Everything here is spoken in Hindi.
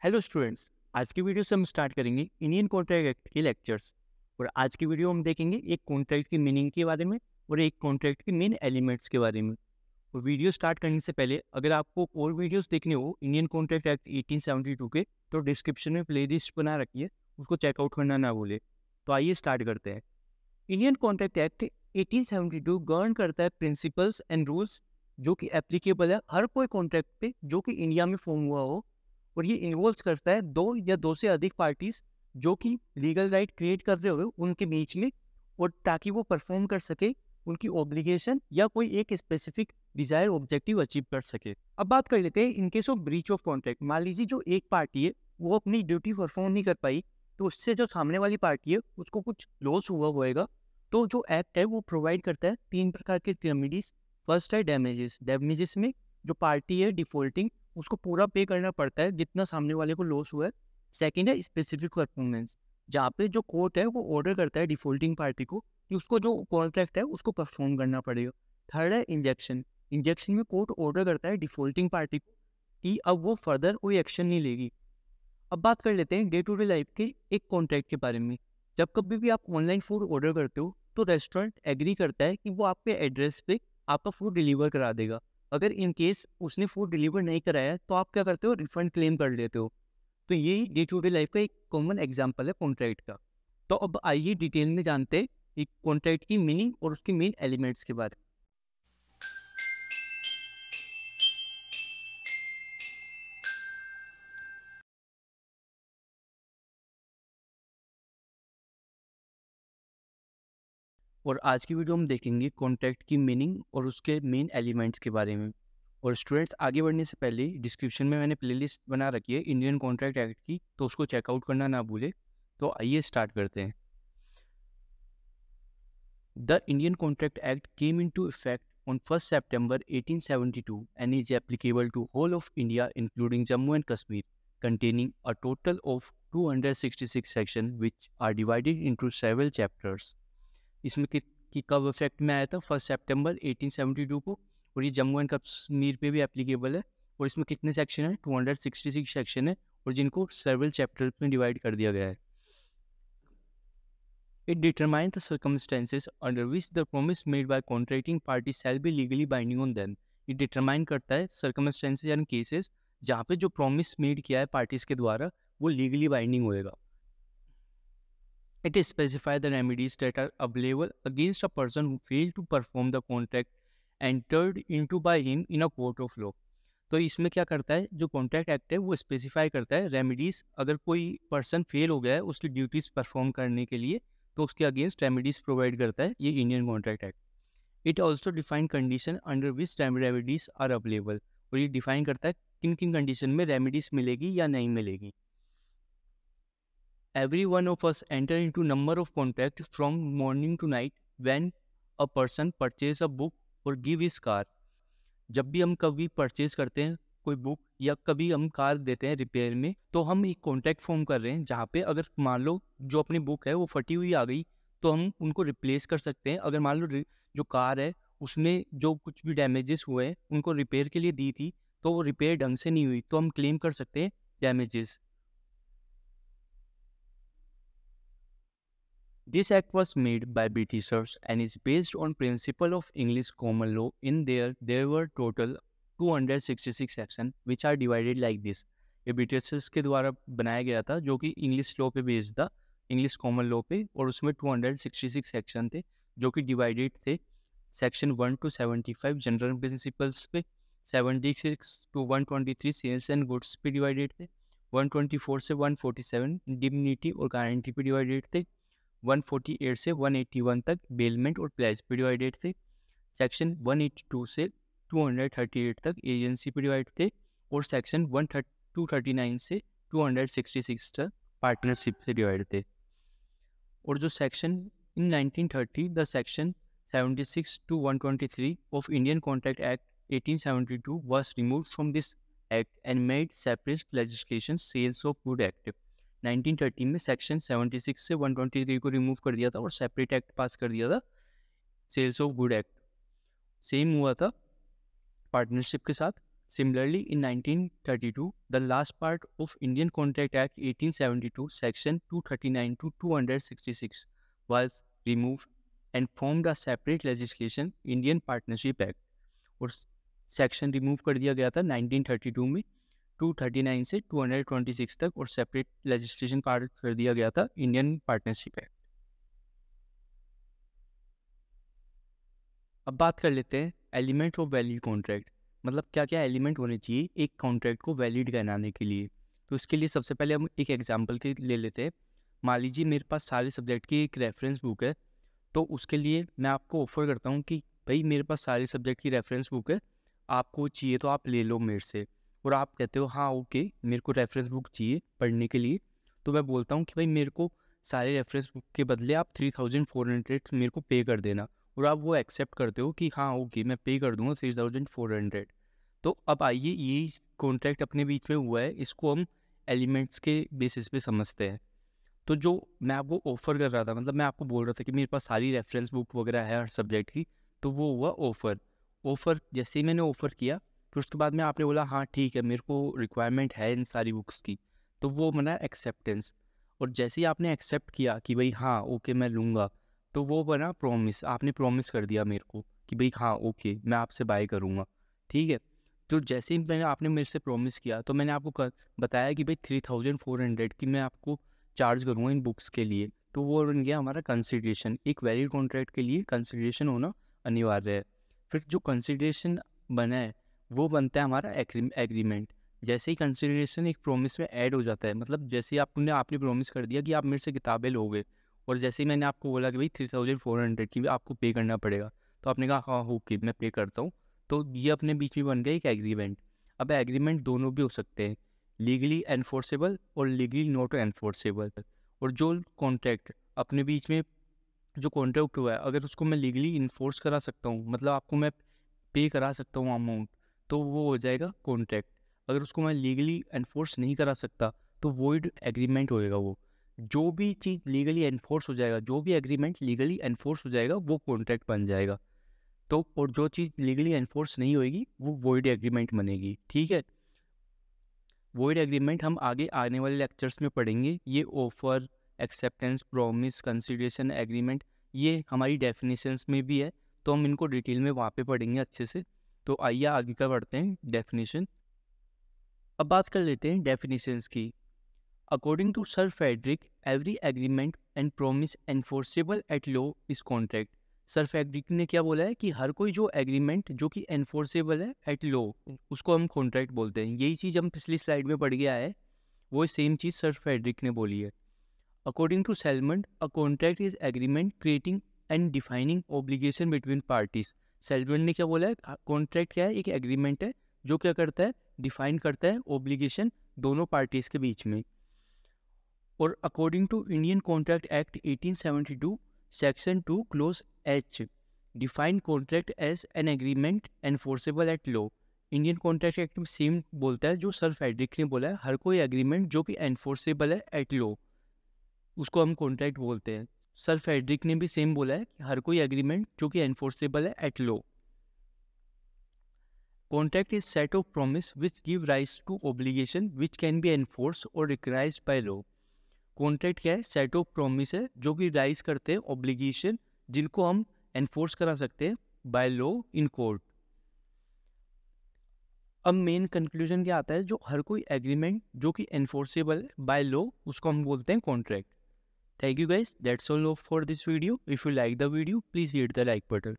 Hello students. आज की वीडियो से हम स्टार्ट करेंगे इंडियन कॉन्ट्रैक्ट एक्ट के लेक्चर्स। और आज की वीडियो हम देखेंगे एक कॉन्ट्रैक्ट की मीनिंग के बारे में और एक कॉन्ट्रैक्ट के मेन एलिमेंट्स के बारे में। और वीडियो स्टार्ट करने से पहले अगर आपको और वीडियोस देखने हो इंडियन कॉन्ट्रैक्ट एक्ट 1872 के, तो डिस्क्रिप्शन में प्लेलिस्ट बना रखी है, उसको चेकआउट करना ना भूले। तो आइए स्टार्ट करते हैं। इंडियन कॉन्ट्रैक्ट एक्ट 1872 गवर्न करता है प्रिंसिपल्स एंड रूल्स जो कि एप्लीकेबल है हर कोई कॉन्ट्रैक्ट पे जो कि इंडिया में फॉर्म हुआ हो। और ये इन्वॉल्व करता है दो या दो से अधिक पार्टीज जो कि लीगल राइट क्रिएट कर रहे हो उनके बीच में, और ताकि वो परफॉर्म कर सके उनकी ऑब्लिगेशन या कोई एक स्पेसिफिक डिजायर ऑब्जेक्टिव अचीव कर सके। अब बात कर लेते हैं in case of breach of contract. मान लीजिए जो एक पार्टी है वो अपनी ड्यूटी परफॉर्म नहीं कर पाई, तो उससे जो सामने वाली पार्टी है उसको कुछ लॉस हुआ होएगा। तो जो एक्ट है वो प्रोवाइड करता है तीन प्रकार के रेमेडीज। फर्स्ट है डैमेजेस। डैमेजेस में जो पार्टी है डिफॉल्टिंग उसको पूरा पे करना पड़ता है जितना सामने वाले को लॉस हुआ है। सेकंड है स्पेसिफिक परफॉर्मेंस, जहाँ पे जो कोर्ट है वो ऑर्डर करता है डिफॉल्टिंग पार्टी को कि उसको जो कॉन्ट्रैक्ट है उसको परफॉर्म करना पड़ेगा। थर्ड है इंजेक्शन। इंजेक्शन में कोर्ट ऑर्डर करता है डिफॉल्टिंग पार्टी को कि अब वो फर्दर कोई एक्शन नहीं लेगी। अब बात कर लेते हैं डे टू डे लाइफ के एक कॉन्ट्रैक्ट के बारे में। जब कभी भी आप ऑनलाइन फूड ऑर्डर करते हो तो रेस्टोरेंट एग्री करता है कि वो आपके एड्रेस पे आपका फूड डिलीवर करा देगा। अगर इन केस उसने फूड डिलीवर नहीं कराया है, तो आप क्या करते हो, रिफंड क्लेम कर लेते हो। तो ये डे टू डे लाइफ का एक कॉमन एग्जाम्पल है कॉन्ट्रैक्ट का। तो अब आइए डिटेल में जानते हैं कि कॉन्ट्रैक्ट की मीनिंग और उसके मेन एलिमेंट्स के बारे में। और आज की वीडियो हम देखेंगे कॉन्ट्रैक्ट की मीनिंग और उसके मेन एलिमेंट्स के बारे में। और स्टूडेंट्स, आगे बढ़ने से पहले डिस्क्रिप्शन में मैंने प्लेलिस्ट बना रखी है इंडियन कॉन्ट्रैक्ट एक्ट की, तो उसको चेकआउट करना ना भूले। तो आइए स्टार्ट करते हैं। The Indian contract act came into effect on 1st September 1872 and is applicable to whole of India including Jammu and Kashmir, containing a total of 266 sections which are divided into several chapters. इसमें कि कब इफेक्ट में आया था, 1 सितंबर 1872 को। और ये जम्मू एंड कश्मीर पे भी एप्लीकेबल है। और इसमें कितने सेक्शन है, 266 सेक्शन है, और जिनको सेवरल चैप्टर में डिवाइड कर दिया गया है। It determines the circumstances under which the promise made by contracting parties shall be legally binding on them. ये डिटरमाइन करता है सर्कमस्टेंसेज यानी केसेस जहाँ पे जो प्रॉमिस मेड किया है पार्टीज के द्वारा वो लीगली बाइंडिंग होएगा। It specifies the remedies that are available against a person who failed to perform the contract entered into by him in a court of law. तो इसमें क्या करता है, जो कॉन्ट्रैक्ट एक्ट है वो स्पेसिफाई करता है रेमेडीज। अगर कोई पर्सन फेल हो गया है उसकी ड्यूटीज परफॉर्म करने के लिए, तो उसके अगेंस्ट रेमेडीज प्रोवाइड करता है ये Indian contract act. It also define condition under which remedies are available. और ये डिफाइन करता है किन किन कंडीशन में रेमेडीज मिलेगी या नहीं मिलेगी। Every one of us enter into number of contracts from morning to night when a person purchase a book or give his car. जब भी हम कभी परचेज करते हैं कोई बुक या कभी हम कार देते हैं रिपेयर में, तो हम एक कॉन्ट्रैक्ट फॉर्म कर रहे हैं जहाँ पे अगर मान लो जो अपनी बुक है वो फटी हुई आ गई तो हम उनको रिप्लेस कर सकते हैं। अगर मान लो जो कार है उसमें जो कुछ भी डैमेजेस हुए हैं उनको रिपेयर के लिए दी थी तो वो रिपेयर ढंग से नहीं हुई, तो हम क्लेम कर सकते हैं damages. This act was made by Britishers and is based on principle of English common law. In there were total 266 sections which are divided like this. ये ब्रिटिशर्स के द्वारा बनाया गया था जो कि इंग्लिश लॉ पे बेस्ड था, इंग्लिश कॉमन लॉ पे, और उसमें 266 सेक्शन थे जो कि डिवाइडेड थे सेक्शन 1 to 75 जनरल प्रिंसिपल्स पे, 76 to 123 सेल्स एंड गुड्स पे डिवाइडेड थे, 124 से 147 इंडिमनिटी और गारंटी पे डिवाइडेड थे, 148 से 181 तक बेलमेंट और प्लेज पे डिवाइडेड थे, सेक्शन 182 से 238 तक एजेंसी पे डिवाइड थे, और सेक्शन 239 से 266 तक पार्टनरशिप से डिवाइड थे। और जो section in 1930 the section 76 to 123 of Indian Contract Act 1872 was removed from this act and made separate legislation Sales of Good Act। 1930 में सेक्शन 76 से 123 को रिमूव कर दिया था और सेपरेट एक्ट पास कर दिया था, sales of good act. Same हुआ था पार्टनरशिप के साथ। Similarly, in 1932, the last part of Indian Contract Act 1872, Section 239 to 266 was removed and formed a separate legislation, Indian Partnership Act. और सेक्शन रिमूव कर दिया गया था 1932 में 239 से 226 तक, और सेपरेट लेजिस्लेशन पास कर दिया गया था इंडियन पार्टनरशिप एक्ट। अब बात कर लेते हैं एलिमेंट ऑफ वैलिड कॉन्ट्रैक्ट, मतलब क्या क्या एलिमेंट होने चाहिए एक कॉन्ट्रैक्ट को वैलिड बनाने के लिए। तो इसके लिए सबसे पहले हम एक एग्जांपल के ले लेते हैं। मान लीजिए मेरे पास सारे सब्जेक्ट की एक रेफरेंस बुक है, तो उसके लिए मैं आपको ऑफर करता हूँ कि भाई मेरे पास सारे सब्जेक्ट की रेफरेंस बुक है, आपको चाहिए तो आप ले लो मेरे से। और आप कहते हो हाँ ओके मेरे को रेफरेंस बुक चाहिए पढ़ने के लिए, तो मैं बोलता हूँ कि भाई मेरे को सारे रेफरेंस बुक के बदले आप 3400 मेरे को पे कर देना, और आप वो एक्सेप्ट करते हो कि हाँ ओके मैं पे कर दूंगा 3400। तो अब आइए ये कॉन्ट्रैक्ट अपने बीच में हुआ है, इसको हम एलिमेंट्स के बेसिस पे समझते हैं। तो जो मैं आपको ऑफर कर रहा था, मतलब मैं आपको बोल रहा था कि मेरे पास सारी रेफरेंस बुक वगैरह है हर सब्जेक्ट की, तो वो हुआ ऑफर। ऑफर जैसे ही मैंने ऑफर किया, फिर उसके बाद में आपने बोला हाँ ठीक है मेरे को रिक्वायरमेंट है इन सारी बुक्स की, तो वो बना एक्सेप्टेंस। और जैसे ही आपने एक्सेप्ट किया कि भाई हाँ ओके मैं लूँगा, तो वो बना प्रॉमिस। आपने प्रॉमिस कर दिया मेरे को कि भाई हाँ ओके मैं आपसे बाय करूँगा, ठीक है। तो जैसे ही मैंने आपने मेरे से प्रॉमिस किया, तो मैंने आपको बताया कि भाई 3400 की मैं आपको चार्ज करूँगा इन बुक्स के लिए, तो वो बन गया हमारा कंसिडरेशन। एक वैलिड कॉन्ट्रैक्ट के लिए कंसिडरेशन होना अनिवार्य है। फिर जो कंसिडरेशन बना है वो बनता है हमारा एग्रीमेंट। जैसे ही कंसिडरेशन एक प्रॉमिस में ऐड हो जाता है, मतलब जैसे ही आपने प्रॉमिस कर दिया कि आप मेरे से किताबें लोगे, और जैसे ही मैंने आपको बोला कि भाई 3400 की भी आपको पे करना पड़ेगा, तो आपने कहा हाँ ओके मैं पे करता हूँ, तो ये अपने बीच में बन गया एक एग्रीमेंट। अब एग्रीमेंट दोनों भी हो सकते हैं, लीगली एनफोर्सेबल और लीगली नॉट एनफोर्सेबल। और जो कॉन्ट्रैक्ट अपने बीच में जो कॉन्ट्रैक्ट हुआ है, अगर उसको मैं लीगली इन्फोर्स करा सकता हूँ, मतलब आपको मैं पे करा सकता हूँ अमाउंट, तो वो हो जाएगा कॉन्ट्रैक्ट। अगर उसको मैं लीगली एनफोर्स नहीं करा सकता, तो वॉइड एग्रीमेंट होएगा वो। जो भी चीज़ लीगली एनफोर्स हो जाएगा, जो भी एग्रीमेंट लीगली एनफोर्स हो जाएगा, वो कॉन्ट्रैक्ट बन जाएगा। तो और जो चीज़ लीगली एनफोर्स नहीं होएगी, वो वॉइड एग्रीमेंट बनेगी, ठीक है। वॉइड एग्रीमेंट हम आगे आने वाले लेक्चर्स में पढ़ेंगे। ये offer, acceptance, promise, consideration, agreement, ये हमारी डेफिनेशंस में भी है, तो हम इनको डिटेल में वहाँ पे पढ़ेंगे अच्छे से। तो आइए आगे का पढ़ते हैं डेफिनेशन। अब बात कर लेते हैं डेफिनेशंस की। According to sir Frederick, every agreement and promise enforceable at law is contract. Sir Frederick ने क्या बोला है कि हर कोई जो एग्रीमेंट जो कि एनफोर्सेबल है एट लॉ, उसको हम कॉन्ट्रैक्ट बोलते हैं। यही चीज़ हम पिछली स्लाइड में पढ़ के आए हैं, वो सेम चीज़ सर फेडरिक ने बोली है। According to Salmond, a contract is agreement creating and defining obligation between parties. Salmond ने क्या बोला है, कॉन्ट्रैक्ट क्या है, एक एग्रीमेंट है जो क्या करता है, डिफाइन करता है ऑब्लिगेशन दोनों पार्टीज के बीच में। और according to Indian contract act 1872 section 2 clause H, define contract as an agreement enforceable at law. Indian contract act में सेम बोलता है जो सर फेडरिक ने बोला है, हर कोई एग्रीमेंट जो कि एनफोर्सेबल है एट लॉ, उसको हम कॉन्ट्रैक्ट बोलते हैं। सर फेडरिक ने भी सेम बोला है कि हर कोई एग्रीमेंट जो कि एनफोर्सेबल है at law. Contract is set of promise which give rise to obligation which can be enforce और रिकग्नाइज्ड बाय लॉ। कॉन्ट्रैक्ट क्या है, सेट ऑफ प्रॉमिस है जो कि राइज करते हैं ऑब्लिगेशन जिनको हम एनफोर्स करा सकते हैं बाय लॉ इन कोर्ट। अब मेन कंक्लूजन क्या आता है, जो हर कोई एग्रीमेंट जो कि एनफोर्सेबल है बाय लॉ, उसको हम बोलते हैं contract. Thank you guys, that's all for this video. If you like the video, please hit the like button.